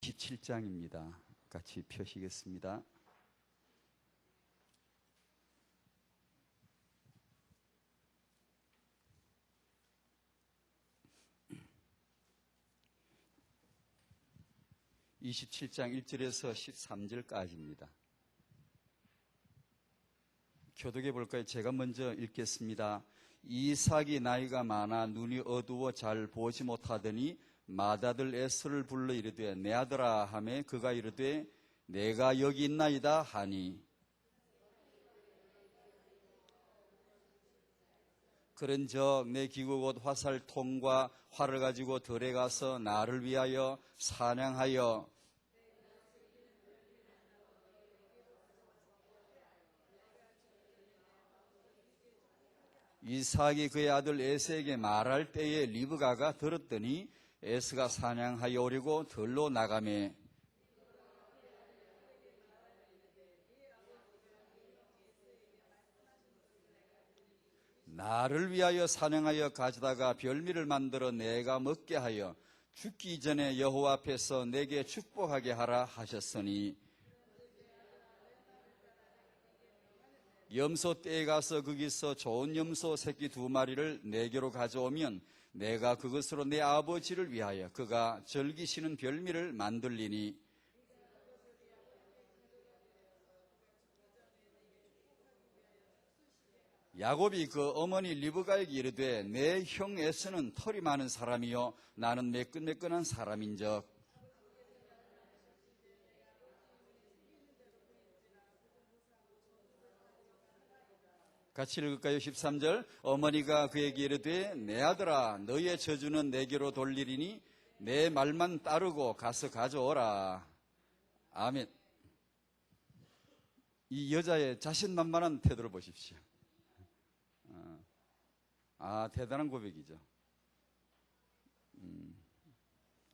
17장입니다. 같이 펴시겠습니다. (27장) 1절에서 13절까지입니다. 교독해 볼까요? 제가 먼저 읽겠습니다. 이삭이 나이가 많아 눈이 어두워 잘 보지 못하더니 맏아들 에서를 불러 이르되 내 아들아 하매 그가 이르되 내가 여기 있나이다 하니 그런즉 내 기구 곧 화살통과 활을 가지고 들에 가서 나를 위하여 사냥하여 이삭이 그의 아들 에서에게 말할 때에 리브가가 들었더니 에서가 사냥하여 오려고 들로 나가매 나를 위하여 사냥하여 가져다가 별미를 만들어 내가 먹게 하여 죽기 전에 여호와 앞에서 내게 축복하게 하라 하셨으니 염소 떼에 가서 거기서 좋은 염소 새끼 2마리를 내게로 가져오면 내가 그것으로 내 아버지를 위하여 그가 즐기시는 별미를 만들리니 야곱이 그 어머니 리브가에게 이르되 내 형 에서는 털이 많은 사람이요 나는 매끈매끈한 사람인즉 같이 읽을까요? 13절 어머니가 그에게 이르되 내 아들아 너의 저주는 내게로 돌리리니 내 말만 따르고 가서 가져오라. 아멘. 이 여자의 자신만만한 태도를 보십시오. 대단한 고백이죠.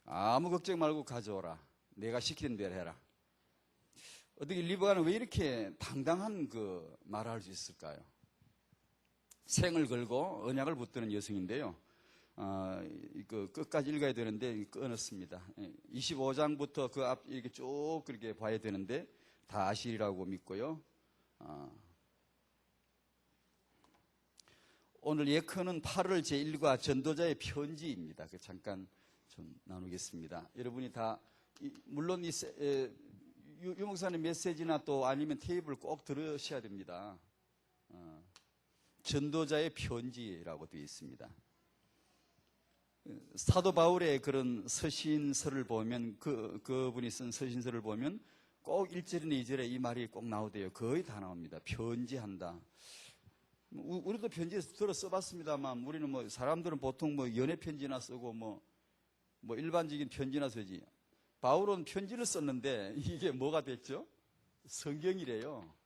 아무 걱정 말고 가져오라. 내가 시키는 대로 해라. 어떻게 리브가는 왜 이렇게 당당한 그 말을 할 수 있을까요? 생을 걸고 언약을 붙드는 여성인데요. 끝까지 읽어야 되는데 끊었습니다. 25장부터 그 앞 이렇게 쭉 그렇게 봐야 되는데 다 아시리라고 믿고요. 오늘 예컨은 8월 제1과 전도자의 편지입니다. 잠깐 좀 나누겠습니다. 여러분이 다 물론 유 목사님 메시지나 또 아니면 테이프를 꼭 들으셔야 됩니다. 전도자의 편지라고 되어 있습니다. 사도 바울의 그런 서신서를 보면 그분이 쓴 서신서를 보면 꼭 1절이나 2절에 이 말이 꼭 나오대요. 거의 다 나옵니다. 편지한다. 우리도 편지 들어 써봤습니다만 우리는 사람들은 보통 연애 편지나 쓰고 일반적인 편지나 쓰지. 바울은 편지를 썼는데 이게 뭐가 됐죠? 성경이래요.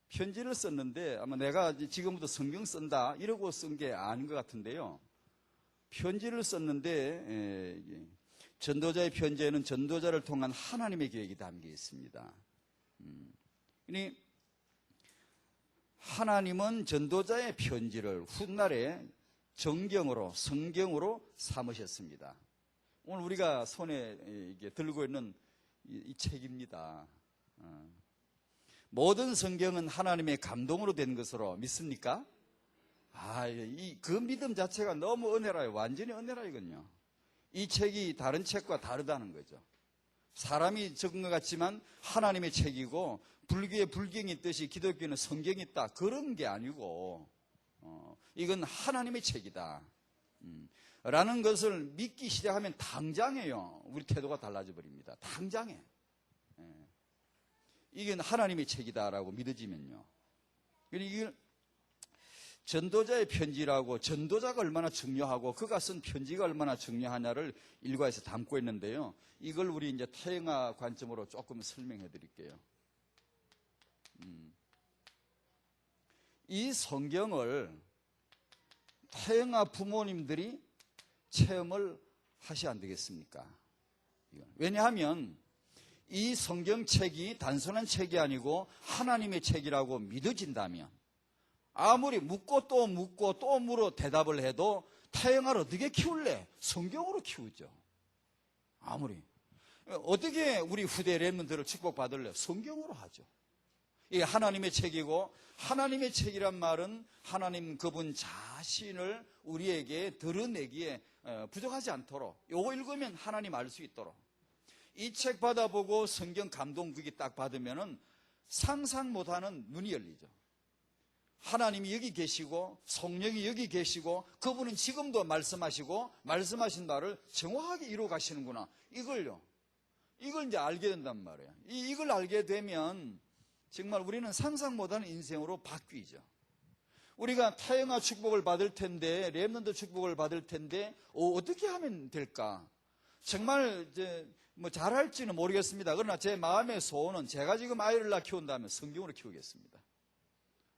편지를 썼는데 아마 내가 지금부터 성경 쓴다 이러고 쓴 게 아닌 것 같은데요. 편지를 썼는데 전도자의 편지에는 전도자를 통한 하나님의 계획이 담겨 있습니다. 그러니 하나님은 전도자의 편지를 훗날에 성경으로 삼으셨습니다. 오늘 우리가 손에 이게 들고 있는 이 책입니다. 모든 성경은 하나님의 감동으로 된 것으로 믿습니까? 그 믿음 자체가 너무 은혜라요. 완전히 은혜라이거든요. 이 책이 다른 책과 다르다는 거죠. 사람이 적은 것 같지만 하나님의 책이고 불교에 불경이 있듯이 기독교는 성경이 있다. 그런 게 아니고 이건 하나님의 책이다. 라는 것을 믿기 시작하면 당장에요. 우리 태도가 달라져 버립니다. 당장에. 이게 하나님의 책이다라고 믿어지면요. 이게 전도자의 편지라고 전도자가 얼마나 중요하고 그가 쓴 편지가 얼마나 중요하냐를 일과에서 담고 있는데요. 이걸 우리 이제 태영아 관점으로 조금 설명해 드릴게요. 이 성경을 태영아 부모님들이 체험을 하셔야 안 되겠습니까? 왜냐하면 이 성경책이 단순한 책이 아니고 하나님의 책이라고 믿어진다면 아무리 묻고 또 묻고 또 물어 대답을 해도 태영아를 어떻게 키울래? 성경으로 키우죠. 아무리. 어떻게 우리 후대 렘넌트를 축복받을래요? 성경으로 하죠. 이게 하나님의 책이고, 하나님의 책이란 말은 하나님 그분 자신을 우리에게 드러내기에 부족하지 않도록, 요거 읽으면 하나님 알 수 있도록, 이 책 받아보고 성경 감동 그게 딱 받으면은 상상 못하는 눈이 열리죠. 하나님이 여기 계시고 성령이 여기 계시고 그분은 지금도 말씀하시고 말씀하신 바를 정확하게 이루어 가시는구나. 이걸 이제 알게 된단 말이에요. 이걸 알게 되면 정말 우리는 상상 못하는 인생으로 바뀌죠. 우리가 태영아 축복을 받을 텐데, 렘넌트 축복을 받을 텐데 어떻게 하면 될까? 정말 뭐 잘할지는 모르겠습니다. 그러나 제 마음의 소원은 제가 지금 아이를 낳아 키운다면 성경으로 키우겠습니다.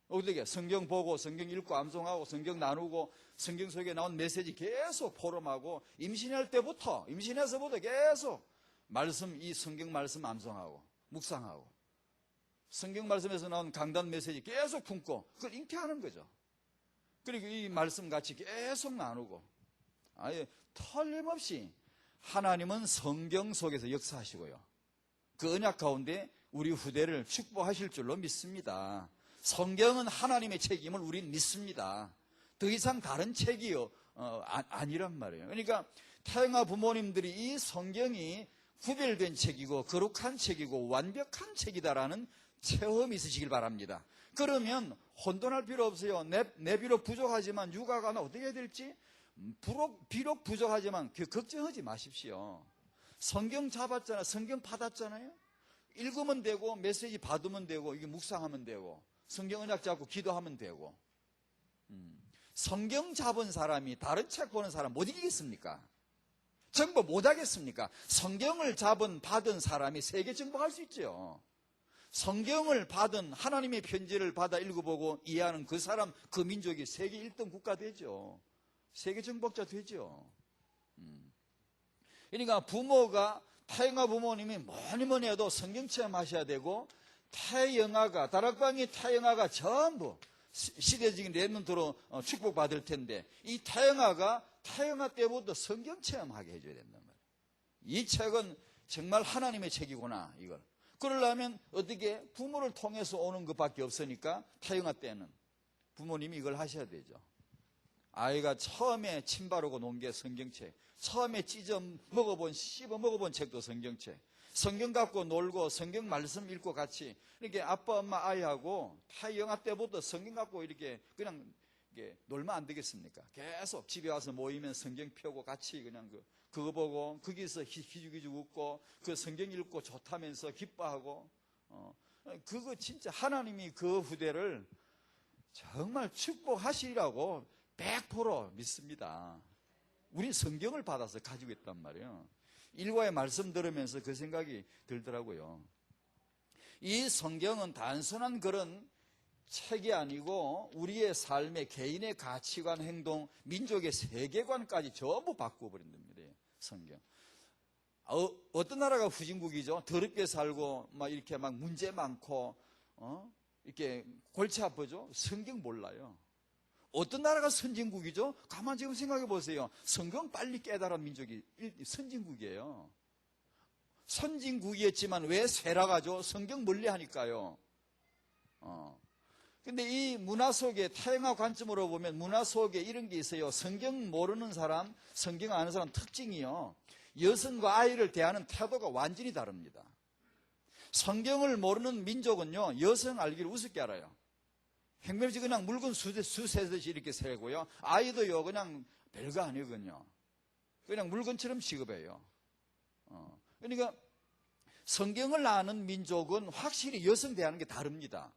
어떻게? 성경 보고 성경 읽고 암송하고 성경 나누고 성경 속에 나온 메시지 계속 포럼하고 임신해서부터 계속 이 성경 말씀 암송하고 묵상하고 성경 말씀에서 나온 강단 메시지 계속 품고 그걸 잉태하는 거죠. 그리고 이 말씀 같이 계속 나누고 아예 털림없이 하나님은 성경 속에서 역사하시고요. 그 언약 가운데 우리 후대를 축복하실 줄로 믿습니다. 성경은 하나님의 책임을 우린 믿습니다. 더 이상 다른 책이요 아니란 말이에요. 그러니까 태영아 부모님들이 이 성경이 구별된 책이고 거룩한 책이고 완벽한 책이다라는 체험이 있으시길 바랍니다. 그러면 혼돈할 필요 없어요. 내 비록 부족하지만 육아가 나 어떻게 해야 될지 비록 부족하지만 걱정하지 마십시오. 성경 잡았잖아요. 성경 받았잖아요. 읽으면 되고 메시지 받으면 되고 이게 묵상하면 되고 성경 언약 잡고 기도하면 되고 성경 잡은 사람이 다른 책 보는 사람 못 이기겠습니까? 정복 못 하겠습니까? 성경을 받은 사람이 세계 정복할 수 있죠. 성경을 받은 하나님의 편지를 받아 읽어보고 이해하는 그 사람, 그 민족이 세계 1등 국가 되죠. 세계 정복자 되죠. 그러니까 부모가 태영아 부모님이 뭐니 해도 성경 체험하셔야 되고 다락방이 태영아가 전부 시대적인 렘넌트로 축복받을 텐데 이 태영아 때부터 성경 체험하게 해줘야 된단 말이에요. 이 책은 정말 하나님의 책이구나 이걸. 그러려면 어떻게 부모를 통해서 오는 것밖에 없으니까 태영아 때는 부모님이 이걸 하셔야 되죠. 아이가 처음에 침 바르고 논 게 성경책, 처음에 씹어 먹어본 책도 성경책, 성경 갖고 놀고 성경 말씀 읽고 같이 이렇게 아빠 엄마 아이하고 태영아 때부터 성경 갖고 이렇게 그냥 놀면 안 되겠습니까? 계속 집에 와서 모이면 성경 펴고 같이 그냥 그거 보고 거기서 기죽기죽 웃고 그 성경 읽고 좋다면서 기뻐하고 그거 진짜 하나님이 그 후대를 정말 축복하시리라고 100% 믿습니다. 우리 성경을 받아서 가지고 있단 말이에요. 일과의 말씀 들으면서 그 생각이 들더라고요. 이 성경은 단순한 그런 책이 아니고 우리의 삶의 개인의 가치관, 행동, 민족의 세계관까지 전부 바꿔버린답니다. 성경. 어떤 나라가 후진국이죠? 더럽게 살고 이렇게 문제 많고 이렇게 골치 아프죠? 성경 몰라요. 어떤 나라가 선진국이죠? 가만 지금 생각해 보세요. 성경 빨리 깨달은 민족이 선진국이에요. 선진국이었지만 왜 쇠락하죠? 성경 멀리 하니까요. 근데 이 문화 속에 태영아 관점으로 보면 문화 속에 이런 게 있어요. 성경 모르는 사람, 성경 아는 사람 특징이요. 여성과 아이를 대하는 태도가 완전히 다릅니다. 성경을 모르는 민족은요, 여성 알기를 우습게 알아요. 행명지 그냥 물건 수세듯이 이렇게 세고요. 아이도요, 그냥 별거 아니거든요. 그냥 물건처럼 취급해요. 그러니까 성경을 아는 민족은 확실히 여성 대하는 게 다릅니다.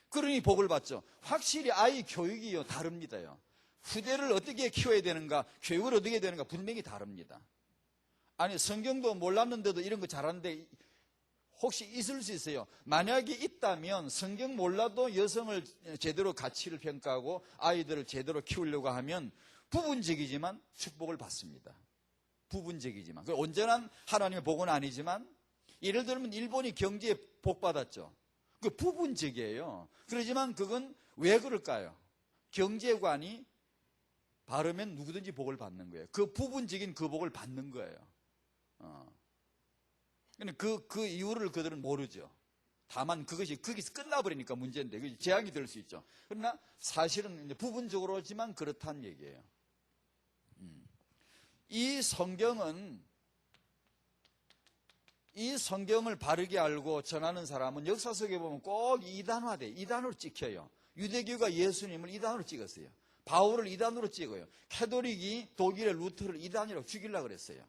그러니 복을 받죠. 확실히 아이 교육이요 다릅니다요. 후대를 어떻게 키워야 되는가, 교육을 어떻게 해야 되는가 분명히 다릅니다. 아니 성경도 몰랐는데도 이런 거 잘하는데 혹시 있을 수 있어요. 만약에 있다면 성경 몰라도 여성을 제대로 가치를 평가하고 아이들을 제대로 키우려고 하면 부분적이지만 축복을 받습니다. 부분적이지만 온전한 하나님의 복은 아니지만 예를 들면 일본이 경제에 복 받았죠. 그 부분적이에요. 그렇지만 그건 왜 그럴까요? 경제관이 바르면 누구든지 복을 받는 거예요. 그 부분적인 그 복을 받는 거예요. 근데 그 이유를 그들은 모르죠. 다만 그것이 거기서 끝나버리니까 문제인데, 그게 재앙이 될 수 있죠. 그러나 사실은 이제 부분적으로지만 그렇다는 얘기예요. 이 성경을 바르게 알고 전하는 사람은 역사 속에 보면 꼭 이단으로 찍혀요. 유대교가 예수님을 이단으로 찍었어요. 바울을 이단으로 찍어요. 캐톨릭이 독일의 루터를 이단이라고 죽이려고 그랬어요.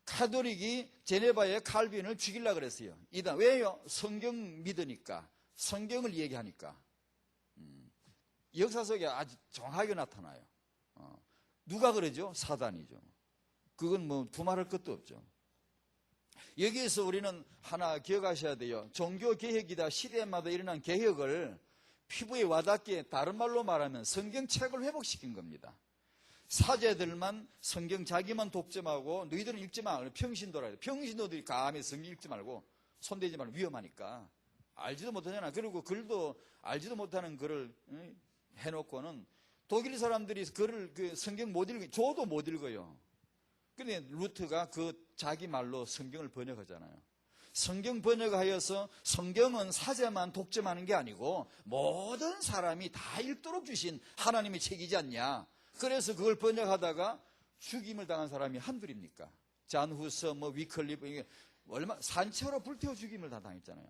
카톨릭이 제네바의 칼빈을 죽이려고 그랬어요. 이단. 왜요? 성경 믿으니까. 성경을 얘기하니까. 역사 속에 아주 정확하게 나타나요. 누가 그러죠? 사단이죠. 그건 뭐 두말할 것도 없죠. 여기에서 우리는 하나 기억하셔야 돼요. 종교개혁이다. 시대마다 일어난 개혁을 피부에 와닿게 다른 말로 말하면 성경책을 회복시킨 겁니다. 사제들만 성경 자기만 독점하고 너희들은 읽지 마. 평신도라. 평신도들이 감히 성경 읽지 말고 손대지 말고 위험하니까. 알지도 못하잖아. 그리고 글도 알지도 못하는 글을 해놓고는 독일 사람들이 글을 성경 못 읽어요. 저도 못 읽어요. 그런데 루트가 자기 말로 성경을 번역하잖아요. 성경 번역하여서 성경은 사제만 독점하는 게 아니고 모든 사람이 다 읽도록 주신 하나님의 책이지 않냐. 그래서 그걸 번역하다가 죽임을 당한 사람이 한둘입니까? 잔 후서, 위클리프, 이게 얼마 산채로 불태워 죽임을 다 당했잖아요.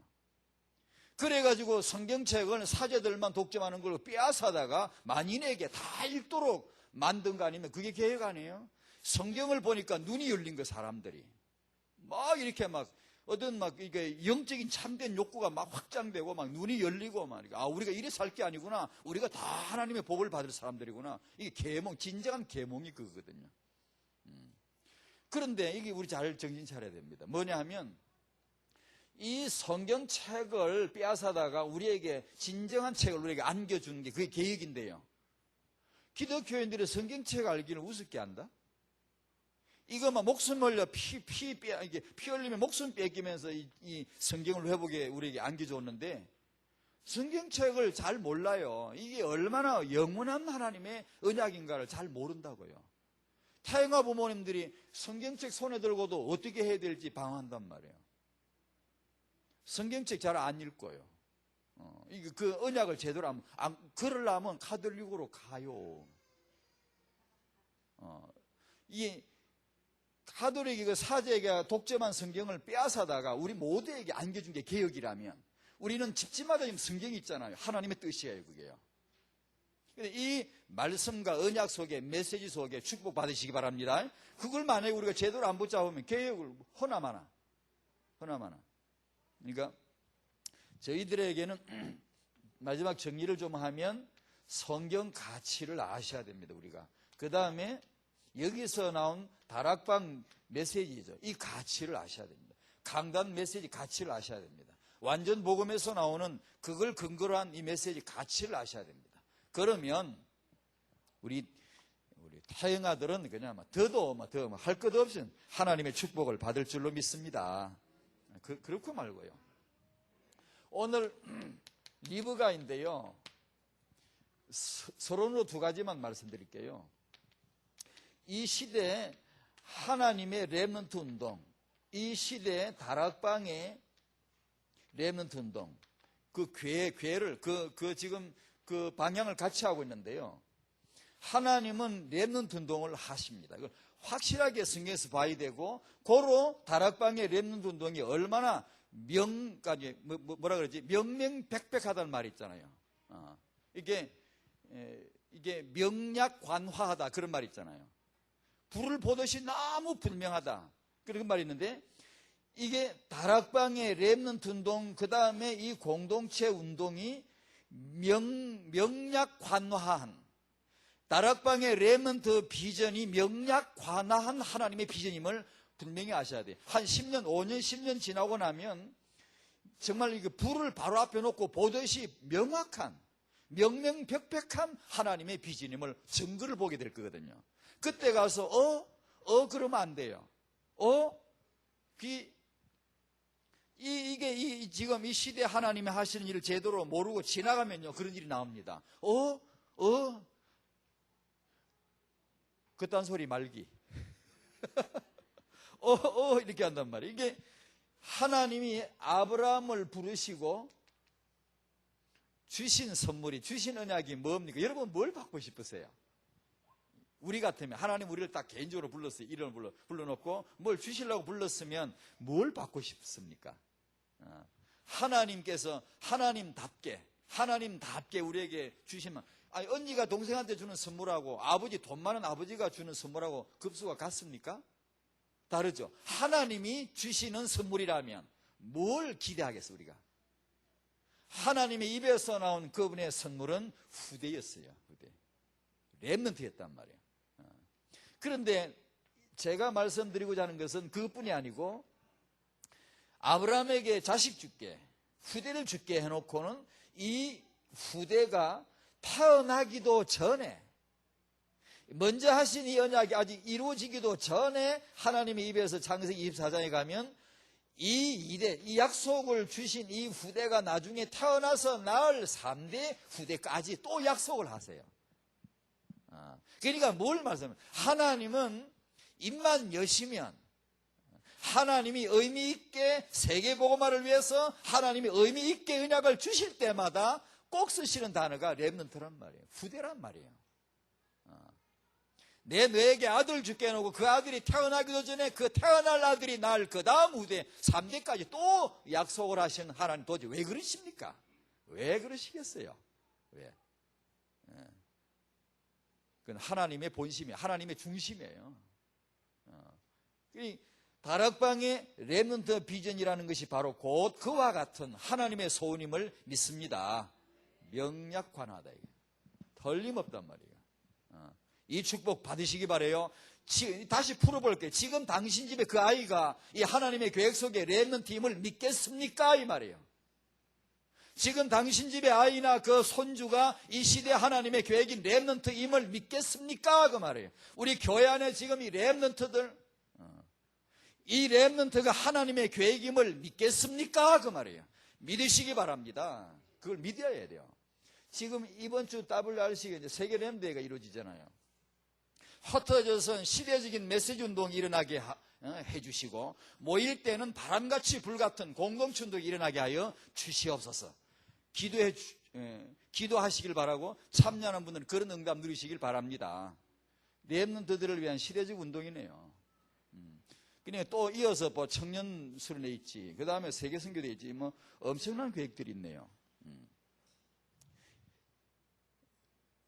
그래가지고 성경책을 사제들만 독점하는 걸 빼앗아다가 만인에게 다 읽도록 만든 거 아니면 그게 개혁 아니에요? 성경을 보니까 눈이 열린 거 사람들이 이렇게 이게 영적인 참된 욕구가 확장되고 눈이 열리고 우리가 이래 살 게 아니구나. 우리가 다 하나님의 복을 받을 사람들이구나. 이게 진정한 계몽이 그거거든요. 그런데 이게 우리 잘 정신 차려야 됩니다. 뭐냐 하면 이 성경책을 빼앗아다가 우리에게 진정한 책을 우리에게 안겨주는 게 그게 개혁인데요. 기독교인들이 성경책 알기를 우습게 한다? 이거 목숨 흘려 피 흘리면 목숨 뺏기면서 이 성경을 회복에 우리에게 안겨줬는데 성경책을 잘 몰라요. 이게 얼마나 영원한 하나님의 언약인가를 잘 모른다고요. 태영아 부모님들이 성경책 손에 들고도 어떻게 해야 될지 방황한단 말이에요. 성경책 잘 안 읽고요. 그 언약을 제대로 그러려면 카톨릭으로 가요. 이 카톨릭이 사제가 독점한 성경을 빼앗아다가 우리 모두에게 안겨준 게 개혁이라면 우리는 집집마다 지금 성경이 있잖아요. 하나님의 뜻이에요, 그게요. 이 말씀과 언약 속에 메시지 속에 축복 받으시기 바랍니다. 그걸 만약에 우리가 제대로 안 붙잡으면 개혁을 허나마나. 그러니까 저희들에게는 마지막 정리를 좀 하면 성경 가치를 아셔야 됩니다, 우리가. 그 다음에 여기서 나온 다락방 메시지죠. 이 가치를 아셔야 됩니다. 강단 메시지 가치를 아셔야 됩니다. 완전 복음에서 나오는 그걸 근거로 한 이 메시지 가치를 아셔야 됩니다. 그러면 우리 태영아들은 그냥 더도 할 것 없이 하나님의 축복을 받을 줄로 믿습니다. 그렇고 말고요. 오늘 리브가인데요. 서론으로 두 가지만 말씀드릴게요. 이 시대 하나님의 렘넌트 운동, 이 시대 다락방의 렘넌트 운동, 교회를 지금 그 방향을 같이 하고 있는데요. 하나님은 렘넌트 운동을 하십니다. 이걸 확실하게 성경에서 봐야 되고, 고로 다락방의 렘넌트 운동이 얼마나 명명백백하다는 말이 있잖아요. 이게 명약관화하다 그런 말이 있잖아요. 불을 보듯이 너무 분명하다 그런 말이 있는데, 이게 다락방의 렘넌트 운동, 그 다음에 이 공동체 운동이 명약관화한, 다락방의 렘넌트 비전이 명약관화한 하나님의 비전임을 분명히 아셔야 돼요. 한 10년, 5년, 10년 지나고 나면 정말 이게 불을 바로 앞에 놓고 보듯이 명확한, 명명백백한 하나님의 비전임을 증거를 보게 될 거거든요. 그때 가서 그러면 안 돼요. 이게 지금 이 시대 하나님이 하시는 일을 제대로 모르고 지나가면요, 그런 일이 나옵니다. 그딴 소리 말기. 이렇게 한단 말이에요. 이게 하나님이 아브라함을 부르시고 주신 선물이, 주신 언약이 뭡니까? 여러분 뭘 받고 싶으세요? 우리 같으면 하나님 우리를 딱 개인적으로 불렀어요. 이름을 불러놓고 뭘 주시려고 불렀으면 뭘 받고 싶습니까? 하나님께서 하나님답게 우리에게 주시면, 아니 언니가 동생한테 주는 선물하고 돈 많은 아버지가 주는 선물하고 급수가 같습니까? 다르죠. 하나님이 주시는 선물이라면 뭘 기대하겠어 우리가? 하나님의 입에서 나온 그분의 선물은 후대였어요. 후대. 렘넌트였단 말이에요. 그런데 제가 말씀드리고자 하는 것은 그것뿐이 아니고, 아브라함에게 자식 줄게, 후대를 줄게 해놓고는 이 후대가 태어나기도 전에, 먼저 하신 이 언약이 아직 이루어지기도 전에 하나님의 입에서 창세기 24장에 가면 이 약속을 주신 이 후대가 나중에 태어나서 낳을 3대 후대까지 또 약속을 하세요. 그러니까 뭘 말씀하면, 하나님은 입만 여시면, 하나님이 의미 있게 세계복음화를 위해서 하나님이 의미 있게 언약을 주실 때마다 꼭 쓰시는 단어가 렘넌트란 말이에요. 후대란 말이에요. 내 뇌에게 아들 줄게 해놓고 그 아들이 태어나기도 전에 그 태어날 아들이 낳을 그 다음 후대 3대까지 또 약속을 하신 하나님, 도대체 왜 그러십니까? 왜 그러시겠어요? 왜? 그건 하나님의 본심이에요. 하나님의 중심이에요. 다락방의 렘넌트 비전이라는 것이 바로 곧 그와 같은 하나님의 소원임을 믿습니다. 명약관하다. 틀림없단 말이에요. 이 축복 받으시기 바라요. 다시 풀어볼게요. 지금 당신 집에 그 아이가 이 하나님의 계획 속에 렘넌트임을 믿겠습니까? 이 말이에요. 지금 당신 집의 아이나 그 손주가 이 시대 하나님의 계획인 렘넌트임을 믿겠습니까? 그 말이에요. 우리 교회 안에 지금 이 렘넌트들, 이 렘넌트가 하나님의 계획임을 믿겠습니까? 그 말이에요. 믿으시기 바랍니다. 그걸 믿어야 돼요. 지금 이번 주 WRC가 이제 세계 렘대회가 이루어지잖아요. 흩어져서 시대적인 메시지 운동이 일어나게 해주시고, 모일 때는 바람같이 불같은 공동체운동이 일어나게 하여 주시옵소서. 기도하시길 바라고, 참여하는 분들은 그런 응답 누리시길 바랍니다. 렘넌트들을 위한 시대적 운동이네요. 그러니까 또 이어서 뭐 청년 수련회 있지, 그 다음에 세계 선교대 있지, 뭐 엄청난 계획들이 있네요.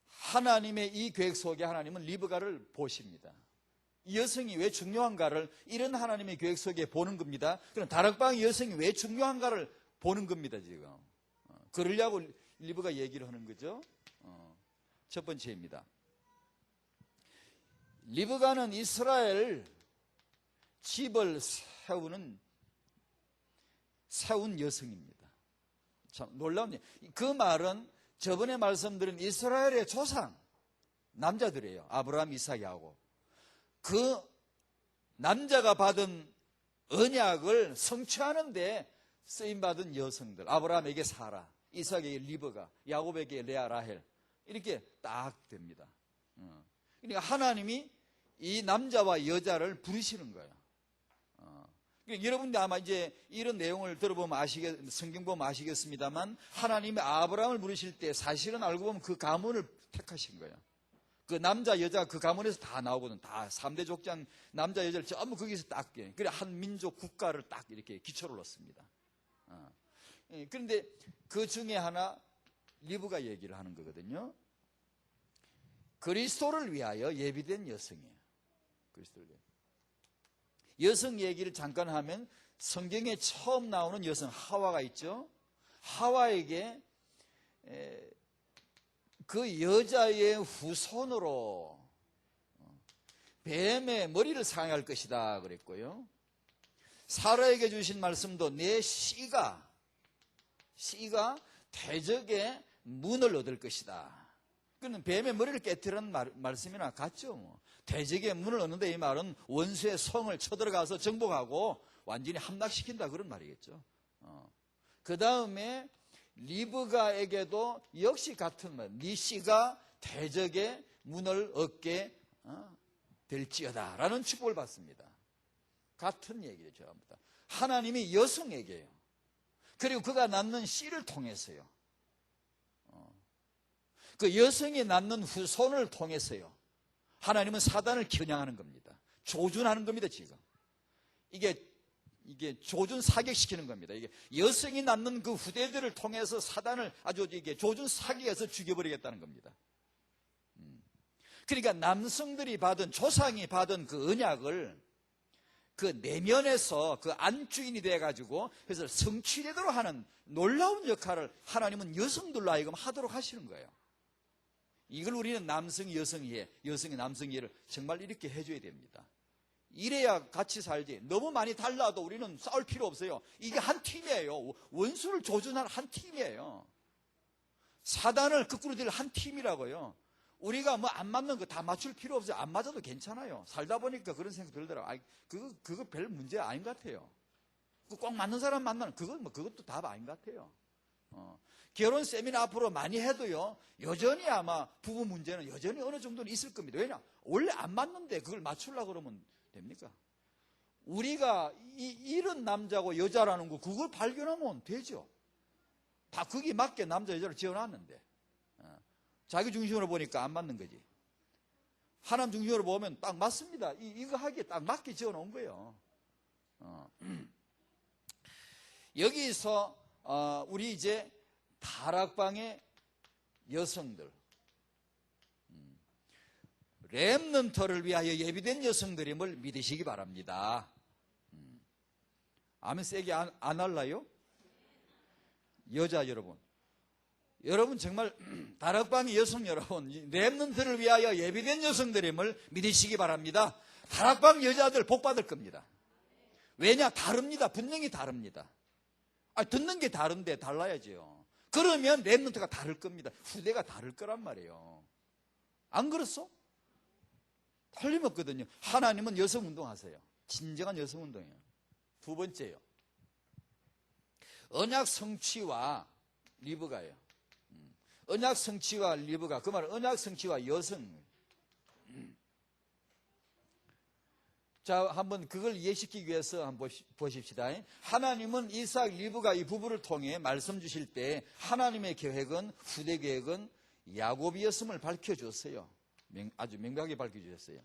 하나님의 이 계획 속에 하나님은 리브가를 보십니다. 이 여성이 왜 중요한가를 이런 하나님의 계획 속에 보는 겁니다. 그럼 다락방의 여성이 왜 중요한가를 보는 겁니다, 지금. 그러려고 리브가 얘기를 하는 거죠. 첫 번째입니다. 리브가는 이스라엘 집을 세운 여성입니다. 참 놀라운 일. 그 말은 저번에 말씀드린 이스라엘의 조상 남자들이에요. 아브라함, 이삭, 야곱. 그 남자가 받은 언약을 성취하는 데 쓰임받은 여성들. 아브라함에게 사라, 이삭에게 리브가, 야곱에게 레아, 라헬. 이렇게 딱 됩니다. 그러니까 하나님이 이 남자와 여자를 부르시는 거예요. 여러분들 아마 이제 이런 내용을 들어보면 성경 보면 아시겠습니다만, 하나님이 아브라함을 부르실 때 사실은 알고 보면 그 가문을 택하신 거예요. 그 남자, 여자 그 가문에서 다 나오거든. 다 3대 족장 남자, 여자를 전부 거기서 딱, 그래 한 민족 국가를 딱 이렇게 기초를 넣습니다. 그런데 그 중에 하나 리브가 얘기를 하는 거거든요. 그리스도를 위하여 예비된 여성이에요. 그리스도를 위하여. 여성 얘기를 잠깐 하면 성경에 처음 나오는 여성 하와가 있죠. 하와에게 그 여자의 후손으로 뱀의 머리를 상할 것이다 그랬고요. 사라에게 주신 말씀도 내 씨가 대적의 문을 얻을 것이다. 그는 뱀의 머리를 깨뜨리는 말씀이나 같죠. 뭐. 대적의 문을 얻는데 이 말은 원수의 성을 쳐들어가서 정복하고 완전히 함락시킨다 그런 말이겠죠. 그 다음에 리브가에게도 역시 같은 말, 네 씨가 대적의 문을 얻게 될지어다 라는 축복을 받습니다. 같은 얘기죠. 전부 다. 하나님이 여성에게요. 그리고 그가 낳는 씨를 통해서요. 그 여성이 낳는 후손을 통해서요. 하나님은 사단을 겨냥하는 겁니다. 조준하는 겁니다, 지금. 이게 조준 사격시키는 겁니다. 이게 여성이 낳는 그 후대들을 통해서 사단을 아주 이게 조준 사격해서 죽여버리겠다는 겁니다. 그러니까 남성들이 받은, 조상이 받은 그 언약을 그 내면에서 그 안주인이 돼가지고 그래서 성취되도록 하는 놀라운 역할을 하나님은 여성들로 하여금 하도록 하시는 거예요. 이걸 우리는 남성이 여성이해, 여성이 남성이해를 정말 이렇게 해줘야 됩니다. 이래야 같이 살지. 너무 많이 달라도 우리는 싸울 필요 없어요. 이게 한 팀이에요. 원수를 조준하는 한 팀이에요. 사단을 거꾸로 들 한 팀이라고요. 우리가 뭐 안 맞는 거 다 맞출 필요 없어요. 안 맞아도 괜찮아요. 살다 보니까 그런 생각 들더라고요. 그거 별 문제 아닌 것 같아요. 꼭 맞는 사람 만나는 그것도 답 아닌 것 같아요. 결혼 세미나 앞으로 많이 해도요, 여전히 아마 부부 문제는 여전히 어느 정도는 있을 겁니다. 왜냐? 원래 안 맞는데 그걸 맞추려고 그러면 됩니까? 우리가 이런 남자고 여자라는 거 그걸 발견하면 되죠. 다 거기 맞게 남자 여자를 지어놨는데 자기 중심으로 보니까 안 맞는 거지. 하나님 중심으로 보면 딱 맞습니다. 이거 하기에 딱 맞게 지어놓은 거예요. 여기서 우리 이제 다락방의 여성들, 렘넌트를 위하여 예비된 여성들임을 믿으시기 바랍니다. 아멘 세게 안 할라요? 여자 여러분 정말 다락방의 여성 여러분, 렘넌트를 위하여 예비된 여성들임을 믿으시기 바랍니다. 다락방 여자들 복 받을 겁니다. 왜냐? 다릅니다. 분명히 다릅니다. 듣는 게 다른데 달라야죠. 그러면 렘넌트가 다를 겁니다. 후대가 다를 거란 말이에요. 안 그렇소? 틀림없거든요. 하나님은 여성운동 하세요. 진정한 여성운동이에요. 두 번째요. 언약 성취와 리브가예요. 언약 성취와 리브가, 그 말은 언약 성취와 여성. 자, 한번 그걸 이해시키기 위해서 한번 보십시다. 하나님은 이삭, 리브가 이 부부를 통해 말씀 주실 때 하나님의 계획은, 후대 계획은 야곱이었음을 밝혀줬어요. 아주 명백하게 밝혀주셨어요.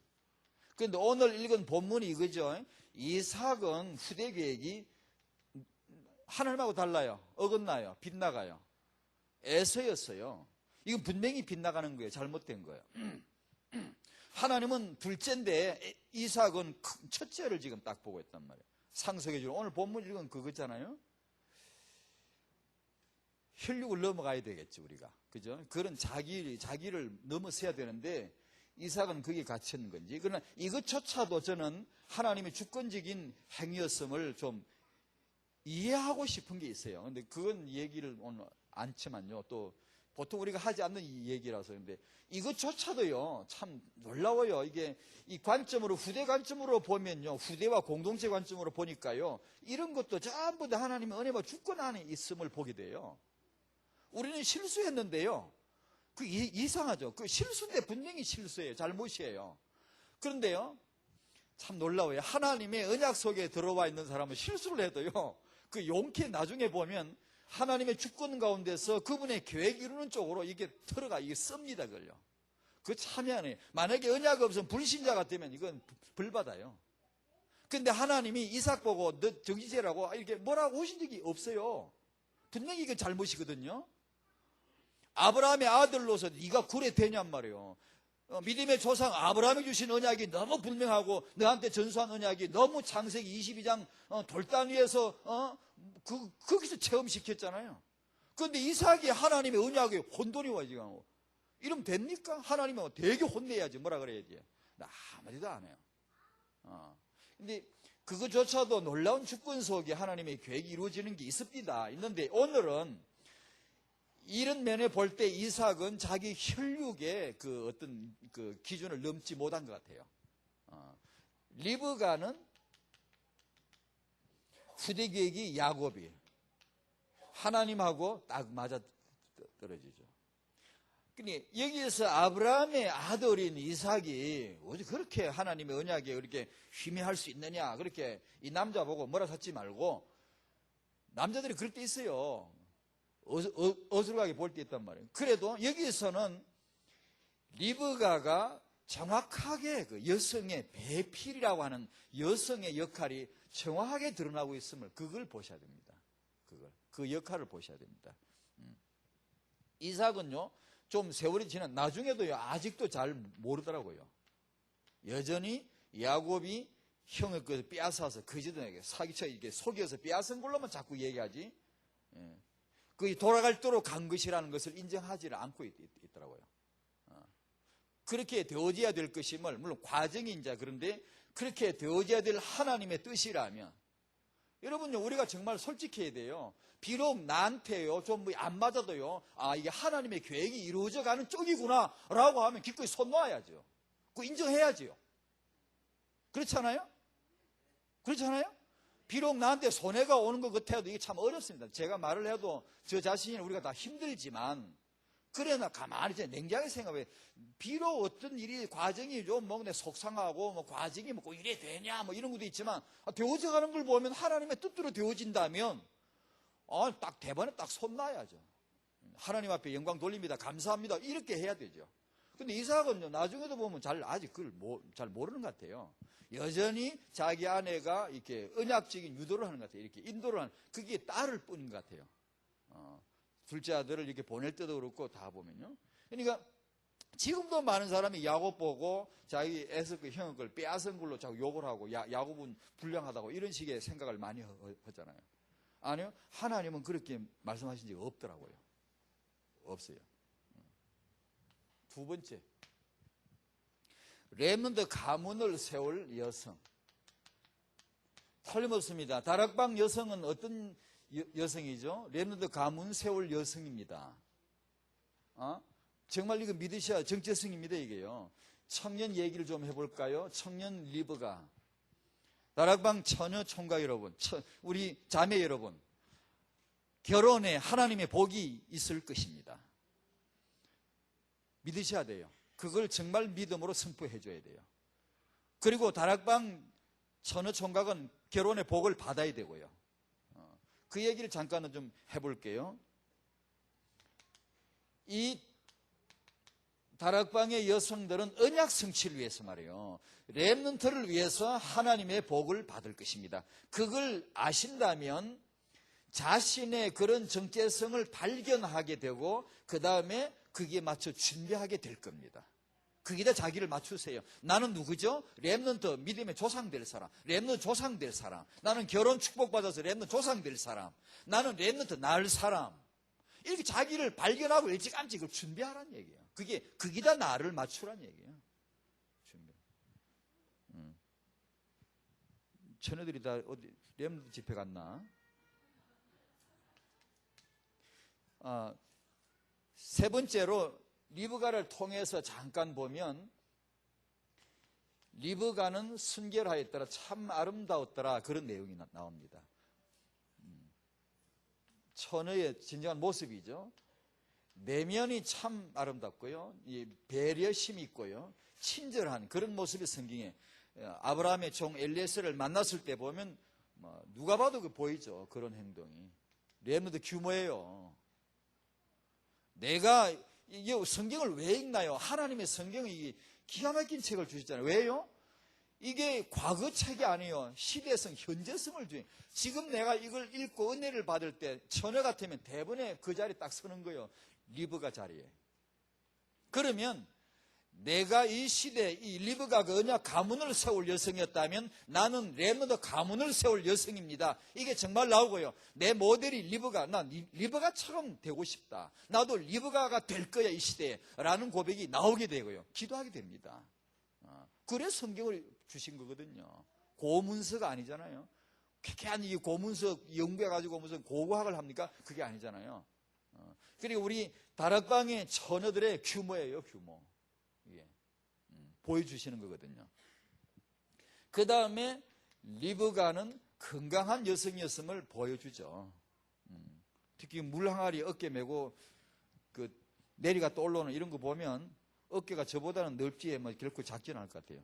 그런데 오늘 읽은 본문이 이거죠. 이삭은 후대 계획이 하나님하고 달라요. 어긋나요. 빗나가요. 에서였어요. 이건 분명히 빗나가는 거예요. 잘못된 거예요. 하나님은 둘째인데 이삭은 첫째를 지금 딱 보고 있단 말이에요. 상속해 주는 오늘 본문 읽은 그거잖아요. 혈육을 넘어가야 되겠죠, 우리가. 그죠? 그런 자기를 넘어서야 되는데 이삭은 거기에 갇힌 건지. 그러나 이것조차도 저는 하나님의 주권적인 행위였음을 좀 이해하고 싶은 게 있어요. 근데 그건 얘기를 오늘 않지만요. 또 보통 우리가 하지 않는 이 얘기라서. 근데 이것조차도요, 참 놀라워요. 이게 이 관점으로, 후대 관점으로 보면요, 후대와 공동체 관점으로 보니까요, 이런 것도 전부 다 하나님의 은혜와 주권 안에 있음을 보게 돼요. 우리는 실수했는데요. 이상하죠. 그 실수인데 분명히 실수예요. 잘못이에요. 그런데요, 참 놀라워요. 하나님의 언약 속에 들어와 있는 사람은 실수를 해도요, 그 용케 나중에 보면 하나님의 주권 가운데서 그분의 계획 이루는 쪽으로 이게 이게 씁니다, 걸요. 그거 참 희한해요. 만약에 언약 없으면 불신자 같으면 이건 벌받아요. 근데 하나님이 이삭 보고 너 정지제라고 이렇게 뭐라고 하신 적이 없어요. 분명히 이건 잘못이거든요. 아브라함의 아들로서 네가 그래 되냔 말이에요. 믿음의 조상 아브라함이 주신 언약이 너무 분명하고 너한테 전수한 언약이 너무 창세기 22장 돌단 위에서 거기서 체험시켰잖아요. 그런데 이삭이 하나님의 언약이 혼돈이 와 지금. 이러면 됩니까? 하나님은 되게 혼내야지. 뭐라 그래야지. 나 아무리도 안 해요. 근데 그것조차도 놀라운 주권 속에 하나님의 계획이 이루어지는 게 있습니다. 있는데 오늘은 이런 면에 볼 때 이삭은 자기 혈육의 그 어떤 그 기준을 넘지 못한 것 같아요. 리브가는 후대 계획이 야곱이 하나님하고 딱 맞아 떨어지죠. 근데 여기에서 아브라함의 아들인 이삭이 어디 그렇게 하나님의 언약에 그렇게 희미할 수 있느냐, 그렇게 이 남자 보고 뭐라 하지 말고, 남자들이 그럴 때 있어요. 어수룩하게 볼 때 있단 말이에요. 그래도 여기에서는 리브가가 정확하게 그 여성의 배필이라고 하는 여성의 역할이 정확하게 드러나고 있음을, 그걸 보셔야 됩니다. 그 역할을 보셔야 됩니다. 이삭은요, 좀 세월이 지난 나중에도요, 아직도 잘 모르더라고요. 여전히 야곱이 형을 빼앗아서 거짓에게 사기쳐 이렇게 속여서 빼앗은 걸로만 자꾸 얘기하지, 그 돌아갈도록 간 것이라는 것을 인정하지를 않고 있더라고요. 그렇게 되어져야 될 것임을, 물론 과정이 이제 그런데 그렇게 되어져야 될 하나님의 뜻이라면, 여러분요, 우리가 정말 솔직해야 돼요. 비록 나한테요, 좀 안 맞아도요, 아, 이게 하나님의 계획이 이루어져 가는 쪽이구나, 라고 하면 기꺼이 손 놓아야죠. 그거 인정해야지요. 그렇잖아요? 그렇잖아요? 비록 나한테 손해가 오는 것 같아도 이게 참 어렵습니다. 제가 말을 해도 저 자신이 우리가 다 힘들지만, 그러나 가만히 이제 냉정하게 생각해. 비록 어떤 일이, 과정이 좀 뭐 속상하고, 뭐 과정이 뭐 이래 되냐, 뭐 이런 것도 있지만, 되어져 가는 걸 보면 하나님의 뜻대로 되어진다면, 딱 대번에 딱 손 놔야죠. 하나님 앞에 영광 돌립니다. 감사합니다. 이렇게 해야 되죠. 근데 이삭은요, 나중에도 보면 아직 그걸 잘 모르는 것 같아요. 여전히 자기 아내가 이렇게 언약적인 유도를 하는 것 같아요. 이렇게 인도를 하는, 그게 딸을 뿐인 것 같아요. 둘째 아들을 이렇게 보낼 때도 그렇고 다 보면요. 그러니까 지금도 많은 사람이 야곱 보고 자기 에서 그 형의 걸 빼앗은 걸로 자꾸 욕을 하고, 야곱은 불량하다고 이런 식의 생각을 많이 하잖아요. 아니요, 하나님은 그렇게 말씀하신 적이 없더라고요. 없어요. 두 번째, 렘넌트 가문을 세울 여성. 틀림없습니다. 다락방 여성은 어떤 여성이죠? 렘넌트 가문 세울 여성입니다. 정말 이거 믿으셔야 정체성입니다, 이게요. 청년 얘기를 좀 해볼까요? 청년 리브가. 다락방 처녀 총각 여러분, 우리 자매 여러분, 결혼에 하나님의 복이 있을 것입니다. 믿으셔야 돼요. 그걸 정말 믿음으로 선포해 줘야 돼요. 그리고 다락방 처녀 총각은 결혼의 복을 받아야 되고요. 그 얘기를 잠깐은 좀 해볼게요. 이 다락방의 여성들은 언약 성취를 위해서 말이에요. 렘넌트를 위해서 하나님의 복을 받을 것입니다. 그걸 아신다면 자신의 그런 정체성을 발견하게 되고 그 다음에 거기에 맞춰 준비하게 될 겁니다. 거기다 자기를 맞추세요. 나는 누구죠? 렘넌트, 믿음의 조상 될 사람. 렘넌트 조상 될 사람. 나는 결혼 축복받아서 렘넌트 조상 될 사람. 나는 렘넌트 날 사람. 이렇게 자기를 발견하고 일찌감치 그걸 준비하라는 얘기예요. 그게 거기다 나를 맞추라는 얘기예요. 준비. 처녀들이 다 어디 렘넌트 집회 갔나? 세 번째로 리브가를 통해서 잠깐 보면, 리브가는 순결하였더라, 참 아름다웠더라, 그런 내용이 나옵니다. 처녀의 진정한 모습이죠. 내면이 참 아름답고요, 배려심이 있고요, 친절한 그런 모습이 성경에, 아브라함의 종 엘리에셀을 만났을 때 보면 누가 봐도 보이죠. 그런 행동이. 렘넌트 규모예요. 내가 이 성경을 왜 읽나요? 하나님의 성경이 기가 막힌 책을 주셨잖아요. 왜요? 이게 과거 책이 아니에요. 시대성, 현재성을 주요. 지금 내가 이걸 읽고 은혜를 받을 때 처녀 같으면 대번에 그 자리에 딱 서는 거예요. 리브가 자리에. 그러면 내가 이 시대, 이 리브가 그 언약 가문을 세울 여성이었다면 나는 렘넌트 가문을 세울 여성입니다. 이게 정말 나오고요. 내 모델이 리브가, 난 리브가처럼 되고 싶다. 나도 리브가가 될 거야, 이 시대에. 라는 고백이 나오게 되고요. 기도하게 됩니다. 그래서 성경을 주신 거거든요. 고문서가 아니잖아요. 쾌쾌한 이 고문서 연구해가지고 무슨 고고학을 합니까? 그게 아니잖아요. 그리고 우리 다락방의 처녀들의 규모예요, 규모. 이게 보여주시는 거거든요. 그 다음에 리브가는 건강한 여성이었음을 보여주죠. 특히 물 항아리 어깨 메고 그 내리갔다 올라오는 이런 거 보면 어깨가 저보다는 넓지 뭐 결코 작지는 않을 것 같아요.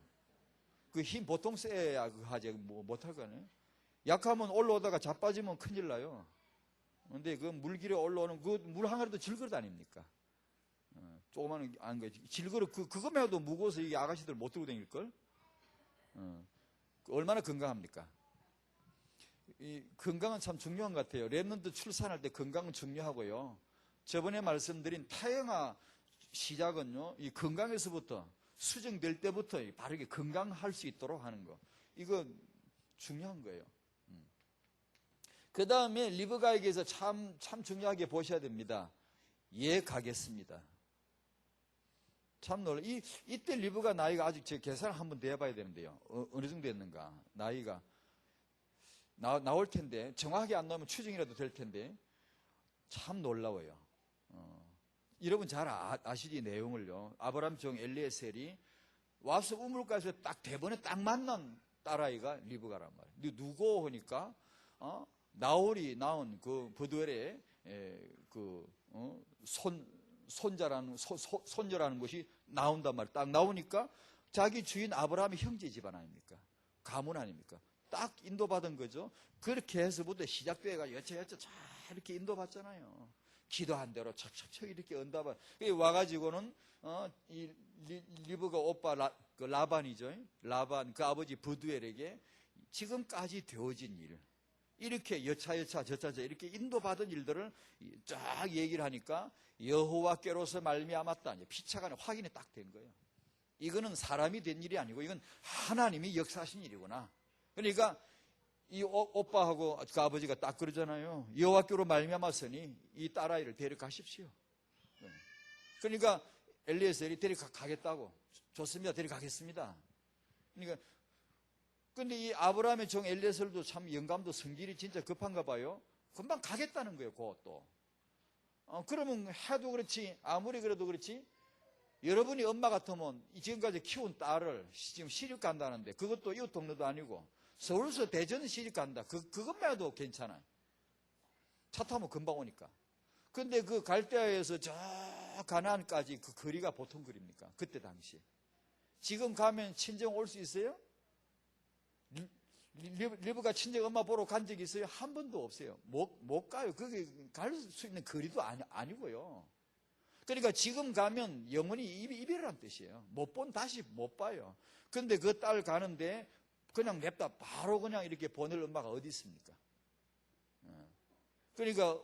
그 힘 보통 세야 하지 뭐 못할 거 아니에요. 약하면 올라오다가 자빠지면 큰일 나요. 근데 그 물길에 올라오는 그 물 항아리도 질그릇 아닙니까? 조그마한 안 거 질그릇 그거만 해도 무거워서 이게 아가씨들 못 들고 다닐 걸. 얼마나 건강합니까? 이 건강은 참 중요한 것 같아요. 랩런트 출산할 때 건강은 중요하고요. 저번에 말씀드린 타형아 시작은요, 이 건강에서부터 수정될 때부터 바르게 건강할 수 있도록 하는 거. 이거 중요한 거예요. 그 다음에 리브가에게서 참 중요하게 보셔야 됩니다. 예, 가겠습니다. 참 놀라. 이때 리브가 나이가 아직 제 계산을 한번 더 해봐야 되는데요. 어느 정도 됐는가. 나이가. 나올 텐데, 정확하게 안 나오면 추정이라도 될 텐데, 참 놀라워요. 여러분 잘 아시지, 내용을요. 아브라함 종 엘리에셀이 와서 우물가에서 딱 대번에 딱 만난 딸아이가 리브가란 말이에요. 누구 하니까, 나홀이 낳은 그 버두엘의 손녀라는 것이 나온단 말이에요. 딱 나오니까 자기 주인 아브라함의 형제 집안 아닙니까? 가문 아닙니까? 딱 인도받은 거죠. 그렇게 해서부터 시작되어가 여차여차 잘 이렇게 인도받잖아요. 기도한 대로 척척척 이렇게 응답을. 와가지고는 이 리브가 오빠 라반이죠. 라반 그 아버지 버두엘에게 지금까지 되어진 일, 이렇게 여차여차 저차저 이렇게 인도받은 일들을 쫙 얘기를 하니까 여호와께로서 말미암았다. 피차가 확인이 딱 된 거예요. 이거는 사람이 된 일이 아니고 이건 하나님이 역사하신 일이구나. 그러니까 이 오빠하고 그 아버지가 딱 그러잖아요. 여호와께로 말미암았으니 이 딸아이를 데려가십시오. 그러니까 엘리에셀이 데려가겠다고. 좋습니다. 데려가겠습니다. 그러니까 근데 이 아브라함의 종 엘리에셀도 참 영감도 성질이 진짜 급한가 봐요. 금방 가겠다는 거예요. 그것도. 그러면 해도 그렇지, 아무리 그래도 그렇지, 여러분이 엄마 같으면 지금까지 키운 딸을 지금 시집 간다는데, 그것도 이웃 동네도 아니고 서울서 대전 시집 간다. 그것만 해도 괜찮아요. 차 타면 금방 오니까. 근데 그 갈대아에서 저 가나안까지 그 거리가 보통 거리입니까? 그때 당시. 지금 가면 친정 올 수 있어요? 리브가 친정 엄마 보러 간 적이 있어요? 한 번도 없어요. 못 가요. 그게 갈 수 있는 거리도 아니고요. 그러니까 지금 가면 영원히 이별이란 뜻이에요. 못 본 다시 못 봐요. 근데 그 딸 가는데 그냥 냅다 바로 그냥 이렇게 보낼 엄마가 어디 있습니까? 그러니까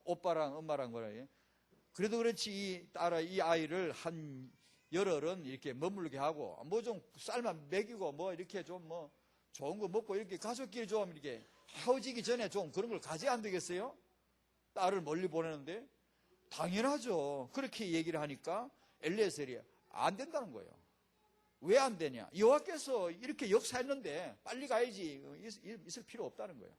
오빠랑 엄마랑 뭐라. 그래도 그렇지 이 아이를 한 열흘은 이렇게 머물게 하고 뭐 좀 쌀만 먹이고 뭐 이렇게 좀 뭐 좋은 거 먹고 이렇게 가족끼리 좀 이렇게 헤어지기 전에 좀 그런 걸 가져야 안 되겠어요? 딸을 멀리 보내는데 당연하죠. 그렇게 얘기를 하니까 엘리에셀이 안 된다는 거예요. 왜 안 되냐? 여호와께서 이렇게 역사했는데 빨리 가야지. 있을 필요 없다는 거예요.